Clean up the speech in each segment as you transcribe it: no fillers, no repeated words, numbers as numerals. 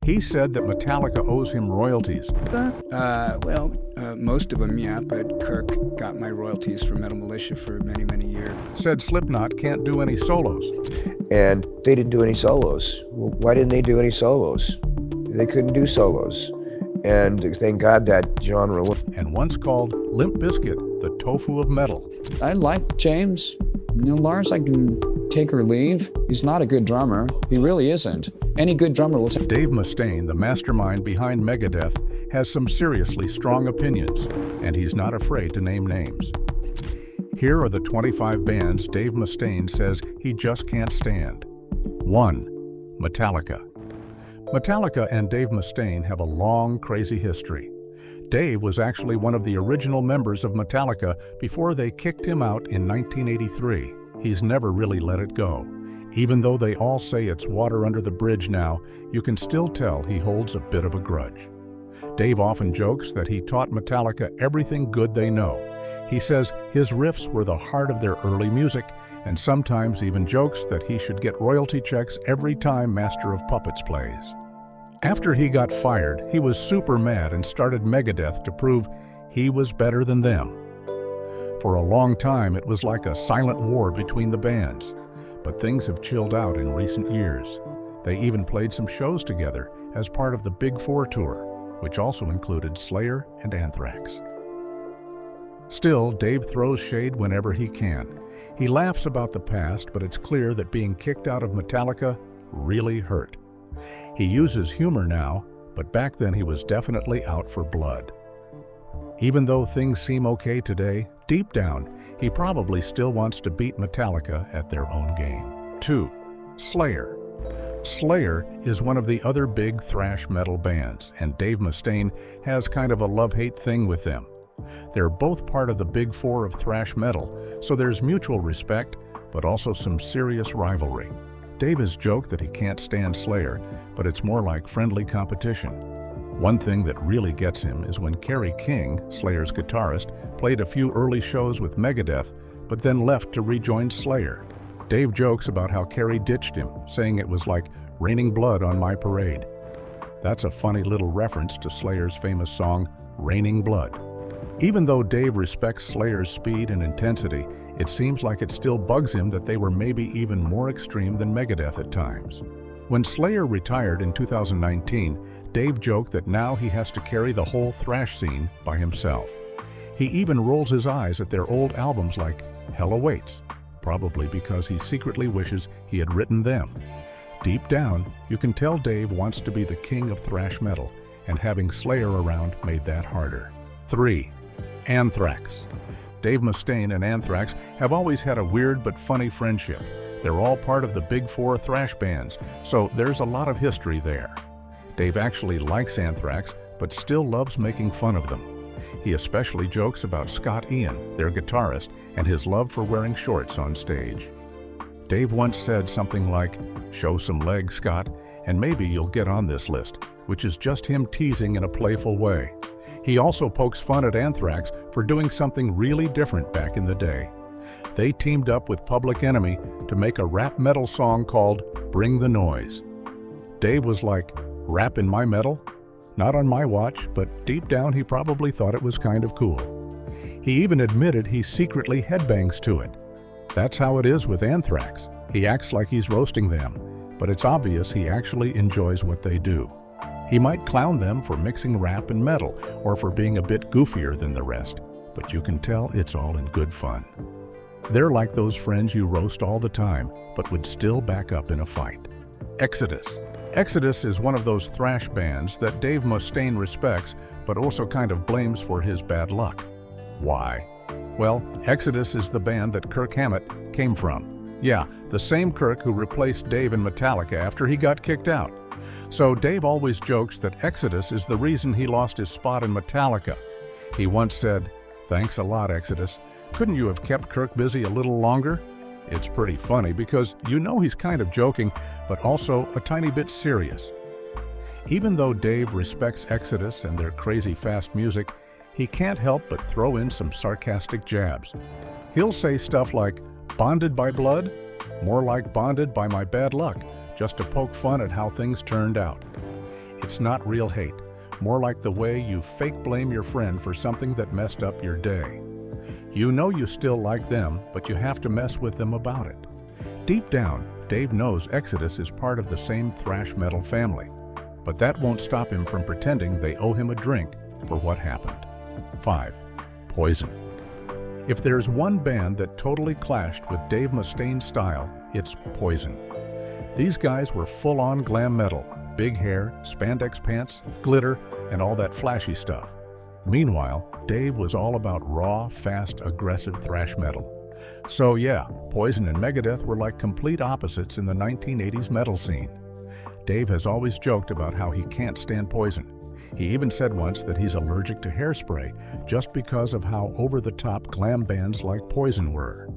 He said that Metallica owes him royalties. Most of them, yeah, but Kirk got my royalties for Metal Militia for many, many years. Said Slipknot can't do any solos. And they didn't do any solos. Well, why didn't they do any solos? They couldn't do solos. And thank God that genre. And once called Limp Bizkit, the tofu of metal. I like James. Lars, I can take or leave. He's not a good drummer. He really isn't. Any good drummer will take. Dave Mustaine, the mastermind behind Megadeth, has some seriously strong opinions, and he's not afraid to name names. Here are the 25 bands Dave Mustaine says he just can't stand. 1. Metallica. Metallica and Dave Mustaine have a long, crazy history. Dave was actually one of the original members of Metallica before they kicked him out in 1983. He's never really let it go. Even though they all say it's water under the bridge now, you can still tell he holds a bit of a grudge. Dave often jokes that he taught Metallica everything good they know. He says his riffs were the heart of their early music, and sometimes even jokes that he should get royalty checks every time Master of Puppets plays. After he got fired, he was super mad and started Megadeth to prove he was better than them. For a long time, it was like a silent war between the bands, but things have chilled out in recent years. They even played some shows together as part of the Big Four tour, which also included Slayer and Anthrax. Still, Dave throws shade whenever he can. He laughs about the past, but it's clear that being kicked out of Metallica really hurt. He uses humor now, but back then he was definitely out for blood. Even though things seem okay today, deep down, he probably still wants to beat Metallica at their own game. 2. Slayer. Slayer is one of the other big thrash metal bands, and Dave Mustaine has kind of a love-hate thing with them. They're both part of the Big Four of thrash metal, so there's mutual respect, but also some serious rivalry. Dave has joked that he can't stand Slayer, but it's more like friendly competition. One thing that really gets him is when Kerry King, Slayer's guitarist, played a few early shows with Megadeth, but then left to rejoin Slayer. Dave jokes about how Kerry ditched him, saying it was like raining blood on my parade. That's a funny little reference to Slayer's famous song, Raining Blood. Even though Dave respects Slayer's speed and intensity, it seems like it still bugs him that they were maybe even more extreme than Megadeth at times. When Slayer retired in 2019, Dave joked that now he has to carry the whole thrash scene by himself. He even rolls his eyes at their old albums like Hell Awaits, probably because he secretly wishes he had written them. Deep down, you can tell Dave wants to be the king of thrash metal, and having Slayer around made that harder. 3. Anthrax. Dave Mustaine and Anthrax have always had a weird but funny friendship. They're all part of the Big Four thrash bands, so there's a lot of history there. Dave actually likes Anthrax, but still loves making fun of them. He especially jokes about Scott Ian, their guitarist, and his love for wearing shorts on stage. Dave once said something like, "Show some legs, Scott, and maybe you'll get on this list," which is just him teasing in a playful way. He also pokes fun at Anthrax for doing something really different back in the day. They teamed up with Public Enemy to make a rap metal song called Bring the Noise. Dave was like, "Rap in my metal? Not on my watch," but deep down he probably thought it was kind of cool. He even admitted he secretly headbangs to it. That's how it is with Anthrax. He acts like he's roasting them, but it's obvious he actually enjoys what they do. He might clown them for mixing rap and metal, or for being a bit goofier than the rest, but you can tell it's all in good fun. They're like those friends you roast all the time, but would still back up in a fight. Exodus. Exodus is one of those thrash bands that Dave Mustaine respects, but also kind of blames for his bad luck. Why? Well, Exodus is the band that Kirk Hammett came from. Yeah, the same Kirk who replaced Dave in Metallica after he got kicked out. So Dave always jokes that Exodus is the reason he lost his spot in Metallica. He once said, "Thanks a lot, Exodus. Couldn't you have kept Kirk busy a little longer?" It's pretty funny because you know he's kind of joking, but also a tiny bit serious. Even though Dave respects Exodus and their crazy fast music, he can't help but throw in some sarcastic jabs. He'll say stuff like, "Bonded by blood? More like bonded by my bad luck," just to poke fun at how things turned out. It's not real hate, more like the way you fake blame your friend for something that messed up your day. You know you still like them, but you have to mess with them about it. Deep down, Dave knows Exodus is part of the same thrash metal family, but that won't stop him from pretending they owe him a drink for what happened. 5. Poison. If there's one band that totally clashed with Dave Mustaine's style, it's Poison. These guys were full-on glam metal, big hair, spandex pants, glitter, and all that flashy stuff. Meanwhile, Dave was all about raw, fast, aggressive thrash metal. So yeah, Poison and Megadeth were like complete opposites in the 1980s metal scene. Dave has always joked about how he can't stand Poison. He even said once that he's allergic to hairspray just because of how over-the-top glam bands like Poison were.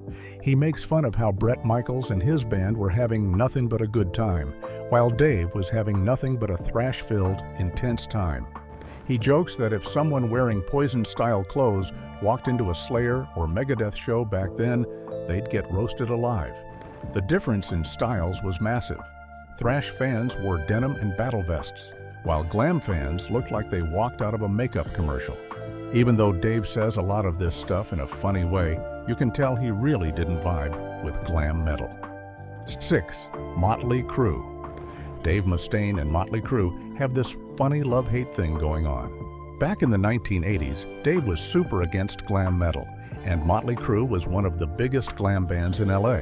He makes fun of how Bret Michaels and his band were having nothing but a good time, while Dave was having nothing but a thrash-filled, intense time. He jokes that if someone wearing Poison-style clothes walked into a Slayer or Megadeth show back then, they'd get roasted alive. The difference in styles was massive. Thrash fans wore denim and battle vests, while glam fans looked like they walked out of a makeup commercial. Even though Dave says a lot of this stuff in a funny way, you can tell he really didn't vibe with glam metal. 6. Motley Crue. Dave Mustaine and Motley Crue have this funny love-hate thing going on. Back in the 1980s, Dave was super against glam metal, and Motley Crue was one of the biggest glam bands in LA.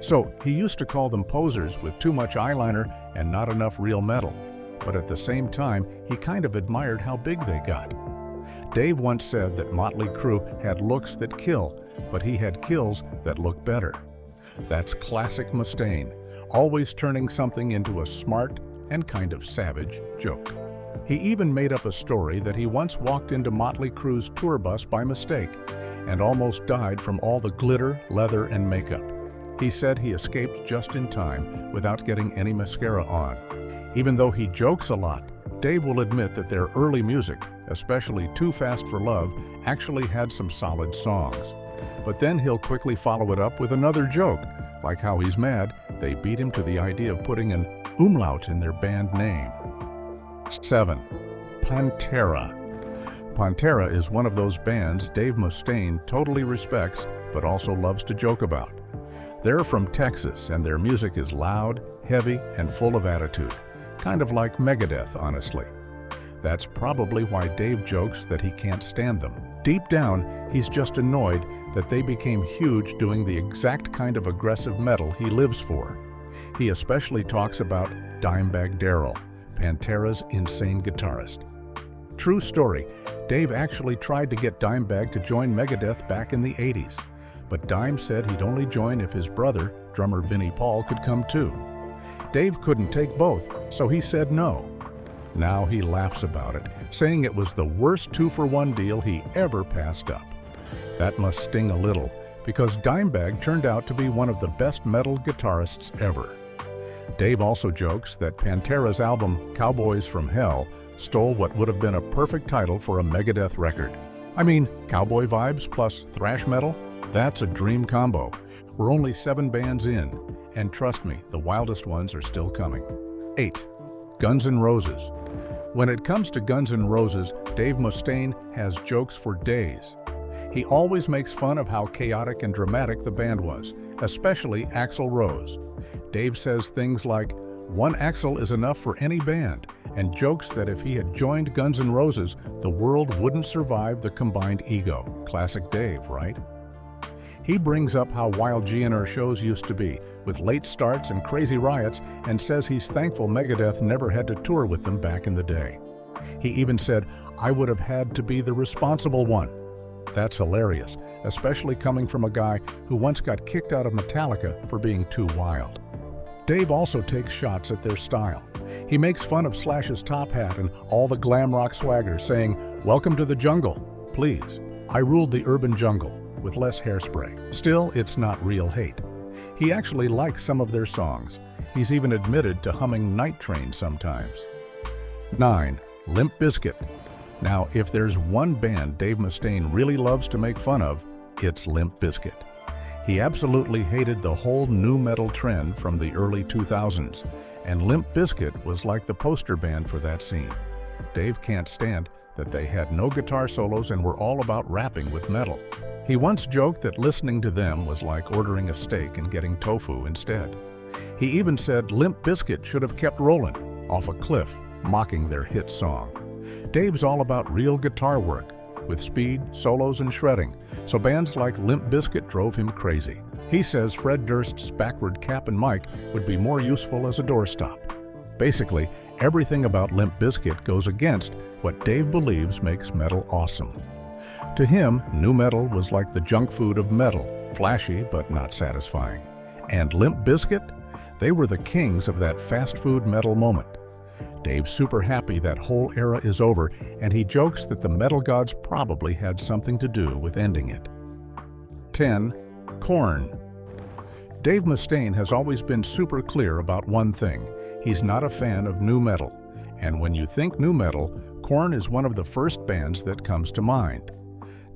So he used to call them posers with too much eyeliner and not enough real metal. But at the same time, he kind of admired how big they got. Dave once said that Motley Crue had looks that kill, but he had kills that look better. That's classic Mustaine, always turning something into a smart and kind of savage joke. He even made up a story that he once walked into Motley Crue's tour bus by mistake and almost died from all the glitter, leather, and makeup. He said he escaped just in time without getting any mascara on. Even though he jokes a lot, Dave will admit that their early music, especially Too Fast for Love, actually had some solid songs. But then he'll quickly follow it up with another joke, like how he's mad they beat him to the idea of putting an umlaut in their band name. 7. Pantera. Pantera is one of those bands Dave Mustaine totally respects but also loves to joke about. They're from Texas and their music is loud, heavy, and full of attitude. Kind of like Megadeth, honestly. That's probably why Dave jokes that he can't stand them. Deep down, he's just annoyed that they became huge doing the exact kind of aggressive metal he lives for. He especially talks about Dimebag Darrell, Pantera's insane guitarist. True story, Dave actually tried to get Dimebag to join Megadeth back in the 80s, but Dime said he'd only join if his brother, drummer Vinnie Paul, could come too. Dave couldn't take both, so he said no. Now he laughs about it, saying it was the worst 2-for-1 deal he ever passed up. That must sting a little, because Dimebag turned out to be one of the best metal guitarists ever. Dave also jokes that Pantera's album Cowboys from Hell stole what would have been a perfect title for a Megadeth record. I mean, cowboy vibes plus thrash metal? That's a dream combo. We're only 7 bands in, and trust me, the wildest ones are still coming. 8. Guns N' Roses. When it comes to Guns N' Roses, Dave Mustaine has jokes for days. He always makes fun of how chaotic and dramatic the band was, especially Axl Rose. Dave says things like, "One Axl is enough for any band," and jokes that if he had joined Guns N' Roses, the world wouldn't survive the combined ego. Classic Dave, right? He brings up how wild GNR shows used to be, with late starts and crazy riots, and says he's thankful Megadeth never had to tour with them back in the day. He even said, "I would have had to be the responsible one." That's hilarious, especially coming from a guy who once got kicked out of Metallica for being too wild. Dave also takes shots at their style. He makes fun of Slash's top hat and all the glam rock swagger, saying, "Welcome to the jungle. Please, I ruled the urban jungle with less hairspray." Still, it's not real hate. He actually likes some of their songs. He's even admitted to humming Night Train sometimes. 9. Limp Bizkit. Now, if there's one band Dave Mustaine really loves to make fun of, it's Limp Bizkit. He absolutely hated the whole nu metal trend from the early 2000s, and Limp Bizkit was like the poster band for that scene. Dave can't stand that they had no guitar solos and were all about rapping with metal. He once joked that listening to them was like ordering a steak and getting tofu instead. He even said Limp Bizkit should have kept rolling off a cliff, mocking their hit song. Dave's all about real guitar work, with speed, solos, and shredding, so bands like Limp Bizkit drove him crazy. He says Fred Durst's backward cap and mic would be more useful as a doorstop. Basically, everything about Limp Bizkit goes against what Dave believes makes metal awesome. To him, nu metal was like the junk food of metal, flashy but not satisfying. And Limp Bizkit? They were the kings of that fast food metal moment. Dave's super happy that whole era is over, and he jokes that the metal gods probably had something to do with ending it. 10. Korn. Dave Mustaine has always been super clear about one thing. He's not a fan of nu metal. And when you think nu metal, Korn is one of the first bands that comes to mind.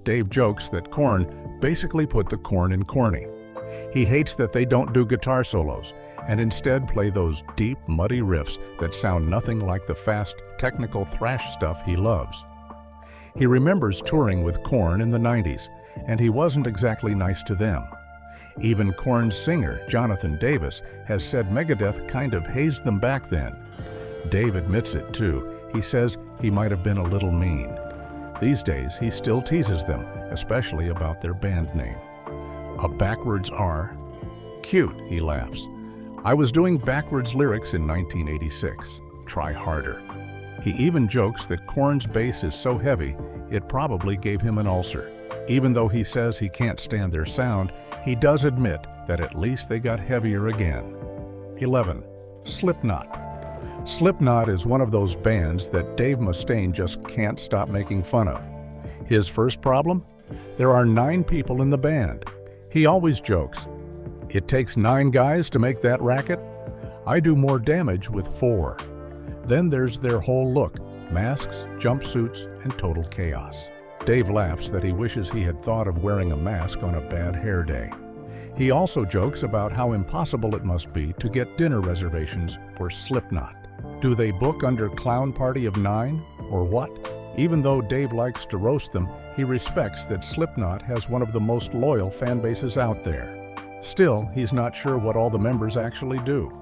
Dave jokes that Korn basically put the corn in corny. He hates that they don't do guitar solos, and instead play those deep, muddy riffs that sound nothing like the fast, technical thrash stuff he loves. He remembers touring with Korn in the 90s, and he wasn't exactly nice to them. Even Korn's singer, Jonathan Davis, has said Megadeth kind of hazed them back then. Dave admits it too. He says he might have been a little mean. These days, he still teases them, especially about their band name. A backwards R? Cute, he laughs. I was doing backwards lyrics in 1986. Try harder. He even jokes that Korn's bass is so heavy, it probably gave him an ulcer. Even though he says he can't stand their sound, he does admit that at least they got heavier again. 11. Slipknot. Slipknot is one of those bands that Dave Mustaine just can't stop making fun of. His first problem? There are 9 people in the band. He always jokes, "It takes 9 guys to make that racket? I do more damage with 4. Then there's their whole look, masks, jumpsuits, and total chaos. Dave laughs that he wishes he had thought of wearing a mask on a bad hair day. He also jokes about how impossible it must be to get dinner reservations for Slipknot. Do they book under Clown Party of 9, or what? Even though Dave likes to roast them, he respects that Slipknot has one of the most loyal fan bases out there. Still, he's not sure what all the members actually do.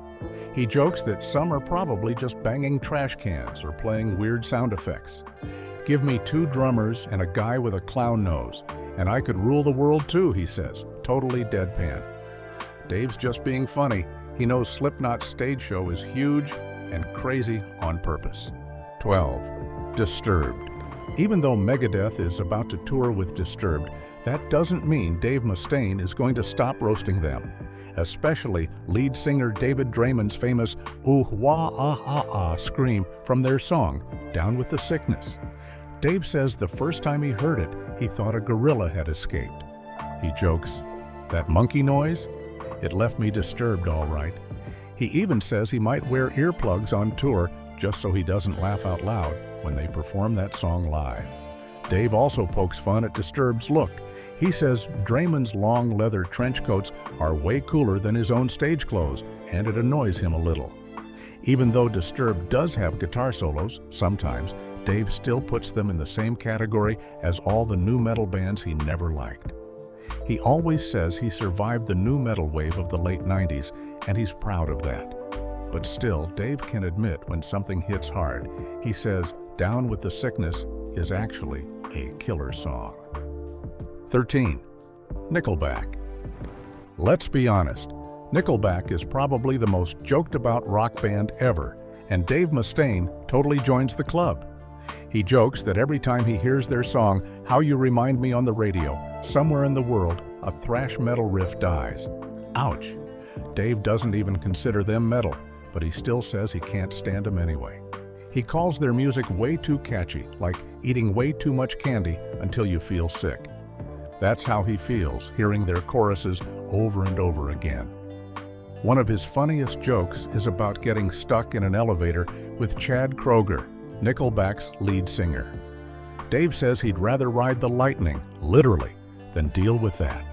He jokes that some are probably just banging trash cans or playing weird sound effects. Give me 2 drummers and a guy with a clown nose, and I could rule the world too, he says, totally deadpan. Dave's just being funny. He knows Slipknot's stage show is huge and crazy on purpose. 12. Disturbed. Even though Megadeth is about to tour with Disturbed, that doesn't mean Dave Mustaine is going to stop roasting them, especially lead singer David Draymond's famous "ooh wah ah ah ah" scream from their song, Down with the Sickness. Dave says the first time he heard it, he thought a gorilla had escaped. He jokes, "That monkey noise? It left me disturbed all right." He even says he might wear earplugs on tour just so he doesn't laugh out loud when they perform that song live. Dave also pokes fun at Disturbed's look. He says Draymond's long leather trench coats are way cooler than his own stage clothes, and it annoys him a little. Even though Disturbed does have guitar solos, sometimes, Dave still puts them in the same category as all the nu metal bands he never liked. He always says he survived the nu metal wave of the late 90s, and he's proud of that. But still, Dave can admit when something hits hard. He says Down with the Sickness is actually a killer song. 13. Nickelback. Let's be honest, Nickelback is probably the most joked about rock band ever, and Dave Mustaine totally joins the club. He jokes that every time he hears their song, How You Remind Me on the radio, somewhere in the world, a thrash metal riff dies. Ouch! Dave doesn't even consider them metal, but he still says he can't stand them anyway. He calls their music way too catchy, like eating way too much candy until you feel sick. That's how he feels, hearing their choruses over and over again. One of his funniest jokes is about getting stuck in an elevator with Chad Kroeger, Nickelback's lead singer. Dave says he'd rather ride the lightning, literally, than deal with that.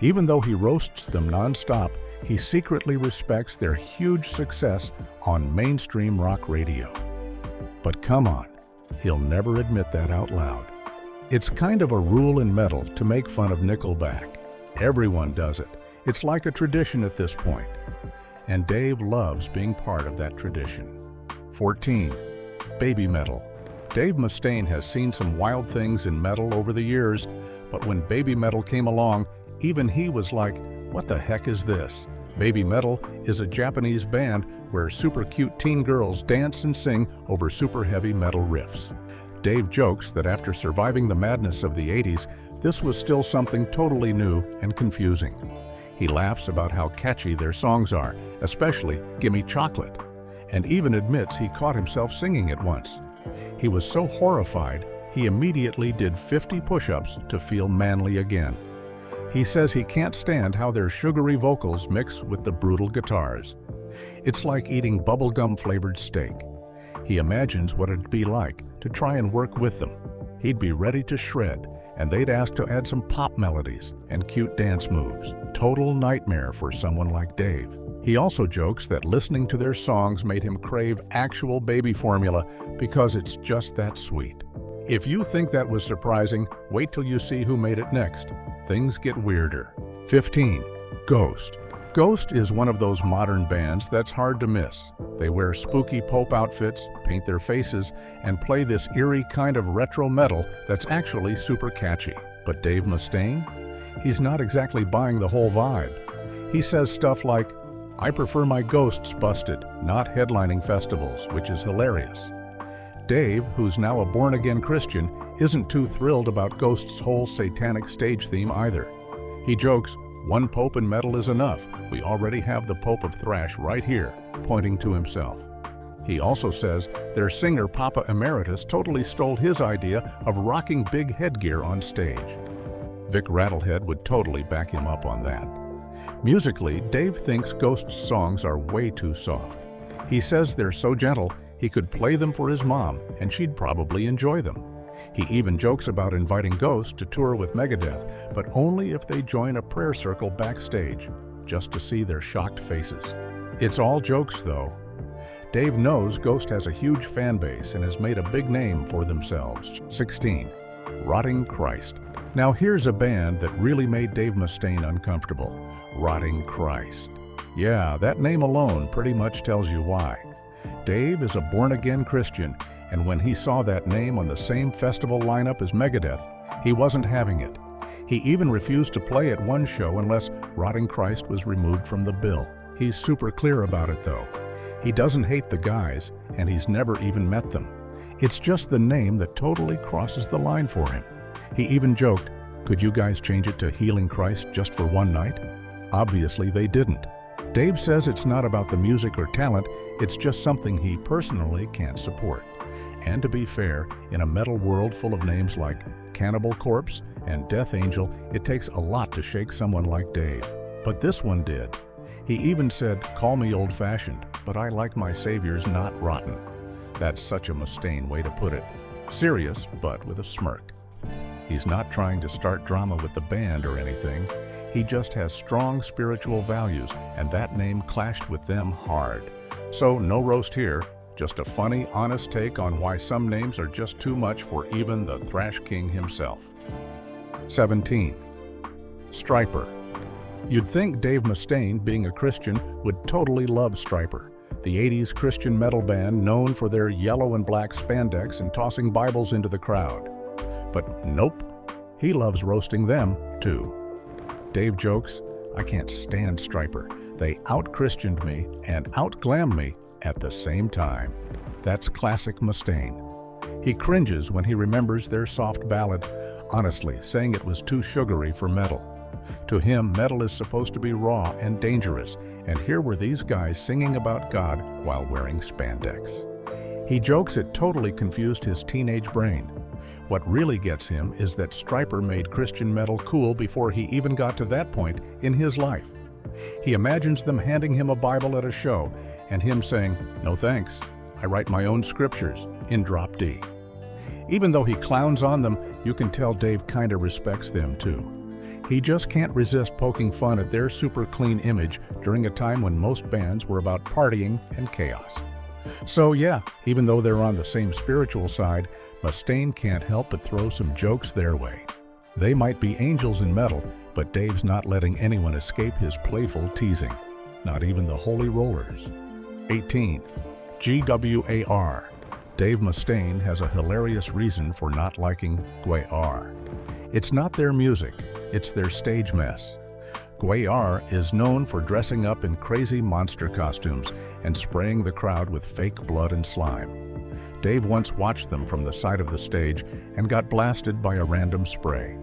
Even though he roasts them nonstop, he secretly respects their huge success on mainstream rock radio. But come on, he'll never admit that out loud. It's kind of a rule in metal to make fun of Nickelback. Everyone does it. It's like a tradition at this point. And Dave loves being part of that tradition. 14. Baby metal. Dave Mustaine has seen some wild things in metal over the years, but when baby metal came along, even he was like, what the heck is this? Baby metal is a Japanese band where super cute teen girls dance and sing over super heavy metal riffs. Dave jokes that after surviving the madness of the 80s, this was still something totally new and confusing. He laughs about how catchy their songs are, especially Gimme Chocolate, and even admits he caught himself singing it once. He was so horrified, he immediately did 50 push-ups to feel manly again. He says he can't stand how their sugary vocals mix with the brutal guitars. It's like eating bubblegum-flavored steak. He imagines what it'd be like to try and work with them. He'd be ready to shred, and they'd ask to add some pop melodies and cute dance moves. Total nightmare for someone like Dave. He also jokes that listening to their songs made him crave actual baby formula because it's just that sweet. If you think that was surprising, wait till you see who made it next. Things get weirder. 15. Ghost. Ghost is one of those modern bands that's hard to miss. They wear spooky Pope outfits, paint their faces, and play this eerie kind of retro metal that's actually super catchy. But Dave Mustaine? He's not exactly buying the whole vibe. He says stuff like, I prefer my ghosts busted, not headlining festivals, which is hilarious. Dave, who's now a born-again Christian, isn't too thrilled about Ghost's whole satanic stage theme either. He jokes, one pope in metal is enough. We already have the Pope of Thrash right here, pointing to himself. He also says their singer Papa Emeritus totally stole his idea of rocking big headgear on stage. Vic Rattlehead would totally back him up on that. Musically, Dave thinks Ghost's songs are way too soft. He says they're so gentle, he could play them for his mom, and she'd probably enjoy them. He even jokes about inviting Ghost to tour with Megadeth, but only if they join a prayer circle backstage, just to see their shocked faces. It's all jokes, though. Dave knows Ghost has a huge fan base and has made a big name for themselves. 16. Rotting Christ. Now here's a band that really made Dave Mustaine uncomfortable. Rotting Christ. Yeah, that name alone pretty much tells you why. Dave is a born-again Christian, and when he saw that name on the same festival lineup as Megadeth, he wasn't having it. He even refused to play at one show unless Rotting Christ was removed from the bill. He's super clear about it, though. He doesn't hate the guys, and he's never even met them. It's just the name that totally crosses the line for him. He even joked, could you guys change it to Healing Christ just for one night? Obviously they didn't. Dave says it's not about the music or talent, it's just something he personally can't support. And to be fair, in a metal world full of names like Cannibal Corpse and Death Angel, it takes a lot to shake someone like Dave. But this one did. He even said, call me old-fashioned, but I like my saviors not rotten. That's such a Mustaine way to put it. Serious, but with a smirk. He's not trying to start drama with the band or anything. He just has strong spiritual values, and that name clashed with them hard. So no roast here, just a funny, honest take on why some names are just too much for even the thrash king himself. 17. Stryper. You'd think Dave Mustaine, being a Christian, would totally love Stryper, the 80s Christian metal band known for their yellow and black spandex and tossing Bibles into the crowd. But nope, he loves roasting them too. Dave jokes, I can't stand Stryper. They out-Christianed me and out-glammed me at the same time. That's classic Mustaine. He cringes when he remembers their soft ballad, honestly saying it was too sugary for metal. To him, metal is supposed to be raw and dangerous, and here were these guys singing about God while wearing spandex. He jokes it totally confused his teenage brain. What really gets him is that Stryper made Christian metal cool before he even got to that point in his life. He imagines them handing him a Bible at a show and him saying, no thanks, I write my own scriptures, in drop D. Even though he clowns on them, you can tell Dave kinda respects them too. He just can't resist poking fun at their super clean image during a time when most bands were about partying and chaos. So yeah, even though they're on the same spiritual side, Mustaine can't help but throw some jokes their way. They might be angels in metal, but Dave's not letting anyone escape his playful teasing. Not even the Holy Rollers. 18. GWAR. Dave Mustaine has a hilarious reason for not liking GWAR. It's not their music, it's their stage mess. GWAR is known for dressing up in crazy monster costumes and spraying the crowd with fake blood and slime. Dave once watched them from the side of the stage and got blasted by a random spray.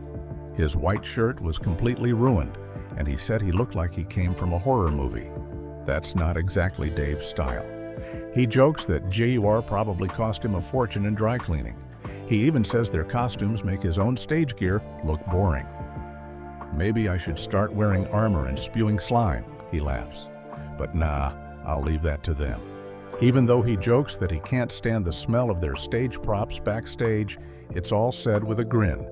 His white shirt was completely ruined, and he said he looked like he came from a horror movie. That's not exactly Dave's style. He jokes that GWAR probably cost him a fortune in dry cleaning. He even says their costumes make his own stage gear look boring. Maybe I should start wearing armor and spewing slime, he laughs. But nah, I'll leave that to them. Even though he jokes that he can't stand the smell of their stage props backstage, it's all said with a grin.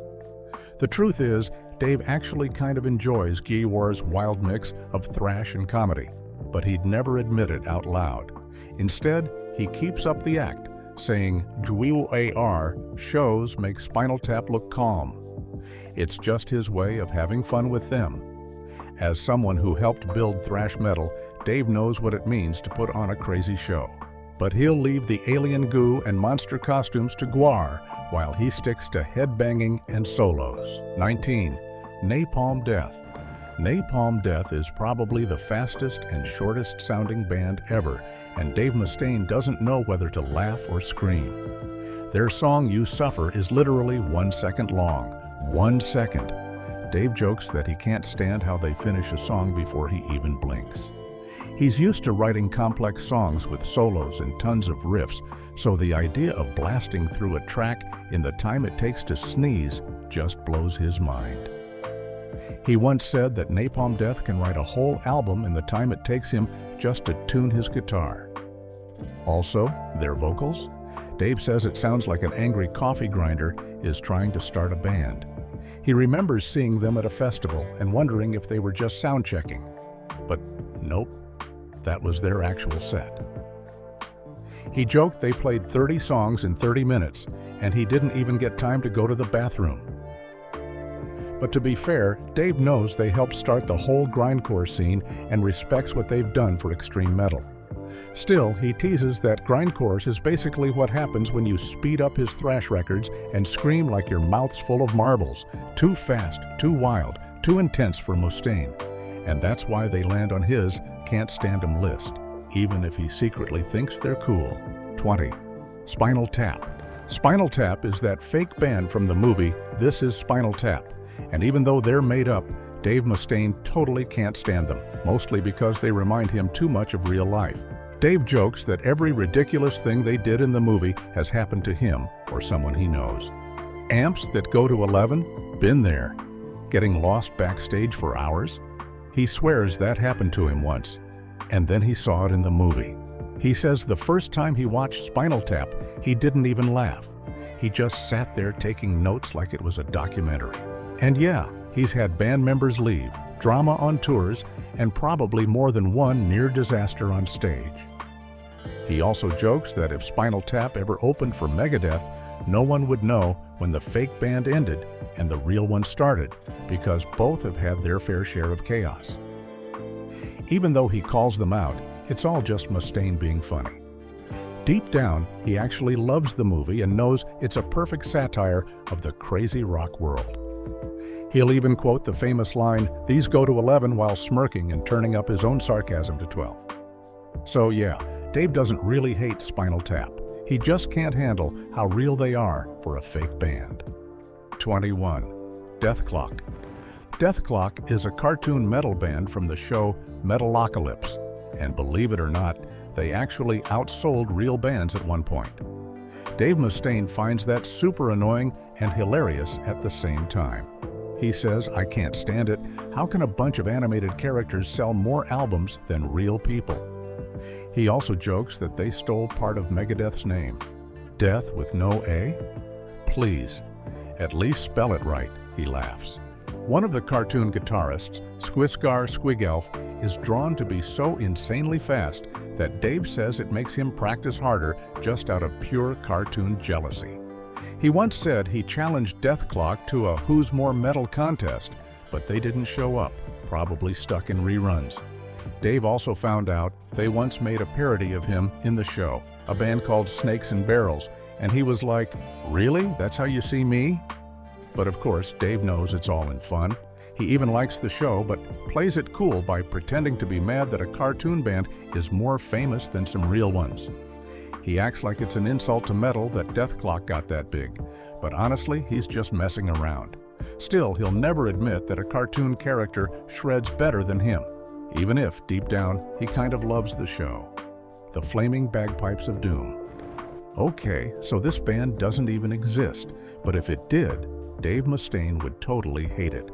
The truth is, Dave actually kind of enjoys GWAR's wild mix of thrash and comedy, but he'd never admit it out loud. Instead, he keeps up the act, saying GWAR shows make Spinal Tap look calm. It's just his way of having fun with them. As someone who helped build thrash metal, Dave knows what it means to put on a crazy show. But he'll leave the alien goo and monster costumes to GWAR while he sticks to headbanging and solos. 19. Napalm Death. Napalm Death is probably the fastest and shortest sounding band ever, and Dave Mustaine doesn't know whether to laugh or scream. Their song You Suffer is literally 1 second long. 1 second. Dave jokes that he can't stand how they finish a song before he even blinks. He's used to writing complex songs with solos and tons of riffs, so the idea of blasting through a track in the time it takes to sneeze just blows his mind. He once said that Napalm Death can write a whole album in the time it takes him just to tune his guitar. Also, their vocals? Dave says it sounds like an angry coffee grinder is trying to start a band. He remembers seeing them at a festival and wondering if they were just sound checking. But nope, that was their actual set. He joked they played 30 songs in 30 minutes, and he didn't even get time to go to the bathroom. But to be fair, Dave knows they helped start the whole grindcore scene and respects what they've done for extreme metal. Still, he teases that grindcore is basically what happens when you speed up his thrash records and scream like your mouth's full of marbles. Too fast, too wild, too intense for Mustaine. And that's why they land on his Can't Stand 'Em list, even if he secretly thinks they're cool. 20. Spinal Tap. Spinal Tap is that fake band from the movie This Is Spinal Tap. And even though they're made up, Dave Mustaine totally can't stand them, mostly because they remind him too much of real life. Dave jokes that every ridiculous thing they did in the movie has happened to him or someone he knows. Amps that go to 11? Been there. Getting lost backstage for hours? He swears that happened to him once, and then he saw it in the movie. He says the first time he watched Spinal Tap, he didn't even laugh. He just sat there taking notes like it was a documentary. And yeah, he's had band members leave, drama on tours, and probably more than one near disaster on stage. He also jokes that if Spinal Tap ever opened for Megadeth, no one would know when the fake band ended and the real one started, because both have had their fair share of chaos. Even though he calls them out, it's all just Mustaine being funny. Deep down, he actually loves the movie and knows it's a perfect satire of the crazy rock world. He'll even quote the famous line, "These go to 11," while smirking and turning up his own sarcasm to 12. So yeah, Dave doesn't really hate Spinal Tap. He just can't handle how real they are for a fake band. 21. Death Clock. Death Clock is a cartoon metal band from the show Metalocalypse, and believe it or not, they actually outsold real bands at one point. Dave Mustaine finds that super annoying and hilarious at the same time. He says, "I can't stand it. How can a bunch of animated characters sell more albums than real people?" He also jokes that they stole part of Megadeth's name. Death with no A? Please, at least spell it right, he laughs. One of the cartoon guitarists, Squisgar Squigelf, is drawn to be so insanely fast that Dave says it makes him practice harder just out of pure cartoon jealousy. He once said he challenged Death Clock to a Who's More Metal contest, but they didn't show up, probably stuck in reruns. Dave also found out they once made a parody of him in the show, a band called Snakes and Barrels, and he was like, "Really? That's how you see me?" But of course, Dave knows it's all in fun. He even likes the show, but plays it cool by pretending to be mad that a cartoon band is more famous than some real ones. He acts like it's an insult to metal that Death Clock got that big, but honestly, he's just messing around. Still, he'll never admit that a cartoon character shreds better than him, even if, deep down, he kind of loves the show. The Flaming Bagpipes of Doom. Okay, so this band doesn't even exist, but if it did, Dave Mustaine would totally hate it.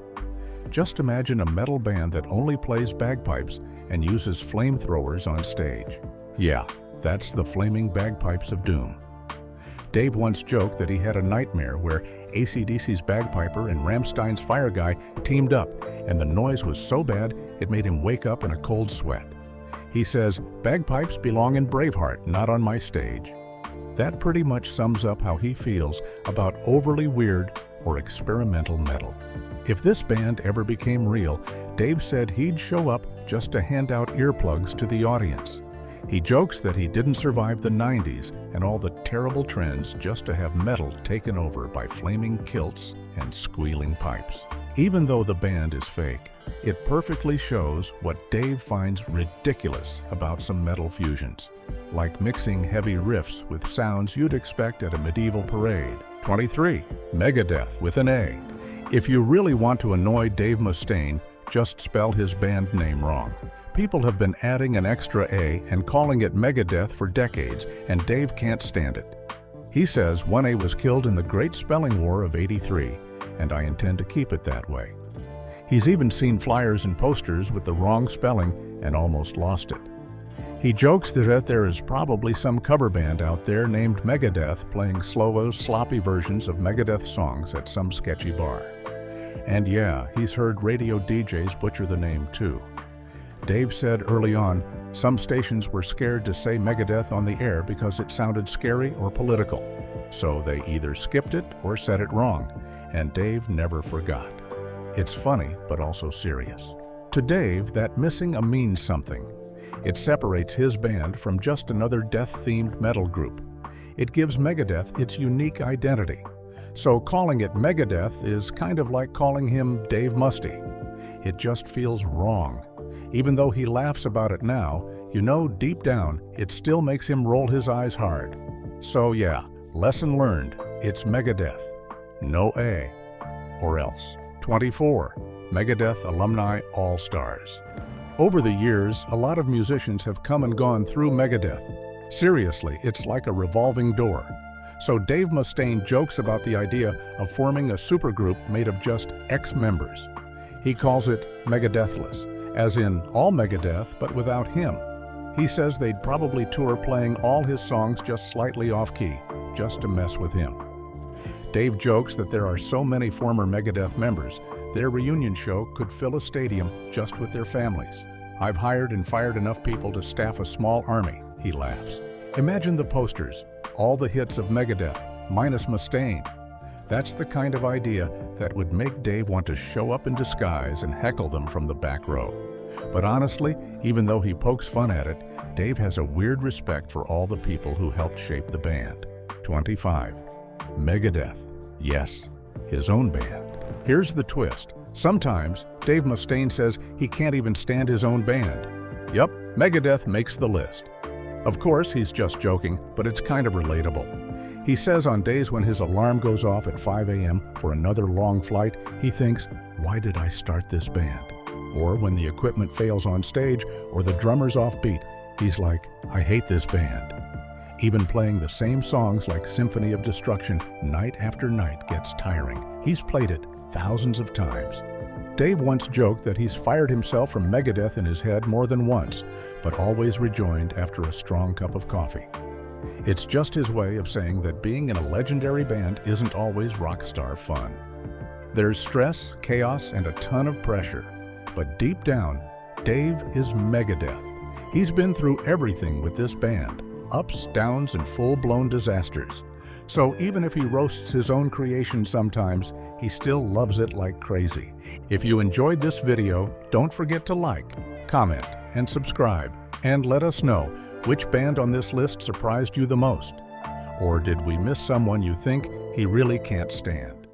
Just imagine a metal band that only plays bagpipes and uses flamethrowers on stage. Yeah, that's the Flaming Bagpipes of Doom. Dave once joked that he had a nightmare where AC/DC's bagpiper and Rammstein's fire guy teamed up, and the noise was so bad it made him wake up in a cold sweat. He says, "Bagpipes belong in Braveheart, not on my stage." That pretty much sums up how he feels about overly weird or experimental metal. If this band ever became real, Dave said he'd show up just to hand out earplugs to the audience. He jokes that he didn't survive the 90s and all the terrible trends just to have metal taken over by flaming kilts and squealing pipes. Even though the band is fake, it perfectly shows what Dave finds ridiculous about some metal fusions, like mixing heavy riffs with sounds you'd expect at a medieval parade. 23. Megadeth with an A. If you really want to annoy Dave Mustaine, just spell his band name wrong. People have been adding an extra A and calling it Megadeth for decades, and Dave can't stand it. He says one A was killed in the Great Spelling War of '83, and I intend to keep it that way. He's even seen flyers and posters with the wrong spelling and almost lost it. He jokes that there is probably some cover band out there named Megadeth playing slow, sloppy versions of Megadeth songs at some sketchy bar. And yeah, he's heard radio DJs butcher the name too. Dave said early on, some stations were scared to say Megadeth on the air because it sounded scary or political. So they either skipped it or said it wrong, and Dave never forgot. It's funny, but also serious. To Dave, that missing a means something. It separates his band from just another death-themed metal group. It gives Megadeth its unique identity. So calling it Megadeth is kind of like calling him Dave Musty. It just feels wrong. Even though he laughs about it now, you know deep down it still makes him roll his eyes hard. So yeah, lesson learned, it's Megadeth. No A. Or else. 24. Megadeth Alumni All-Stars. Over the years, a lot of musicians have come and gone through Megadeth. Seriously, it's like a revolving door. So Dave Mustaine jokes about the idea of forming a supergroup made of just ex-members. He calls it Megadethless, as in all Megadeth, but without him. He says they'd probably tour playing all his songs just slightly off-key, just to mess with him. Dave jokes that there are so many former Megadeth members, their reunion show could fill a stadium just with their families. I've hired and fired enough people to staff a small army, he laughs. Imagine the posters, all the hits of Megadeth, minus Mustaine. That's the kind of idea that would make Dave want to show up in disguise and heckle them from the back row. But honestly, even though he pokes fun at it, Dave has a weird respect for all the people who helped shape the band. 25. Megadeth. Yes, his own band. Here's the twist. Sometimes, Dave Mustaine says he can't even stand his own band. Yup, Megadeth makes the list. Of course, he's just joking, but it's kind of relatable. He says on days when his alarm goes off at 5 a.m. for another long flight, he thinks, why did I start this band? Or when the equipment fails on stage or the drummer's offbeat, he's like, I hate this band. Even playing the same songs like Symphony of Destruction night after night gets tiring. He's played it thousands of times. Dave once joked that he's fired himself from Megadeth in his head more than once, but always rejoined after a strong cup of coffee. It's just his way of saying that being in a legendary band isn't always rock star fun. There's stress, chaos, and a ton of pressure. But deep down, Dave is Megadeth. He's been through everything with this band, ups, downs, and full-blown disasters. So even if he roasts his own creation sometimes, he still loves it like crazy. If you enjoyed this video, don't forget to like, comment, and subscribe, and let us know which band on this list surprised you the most. Or did we miss someone you think he really can't stand?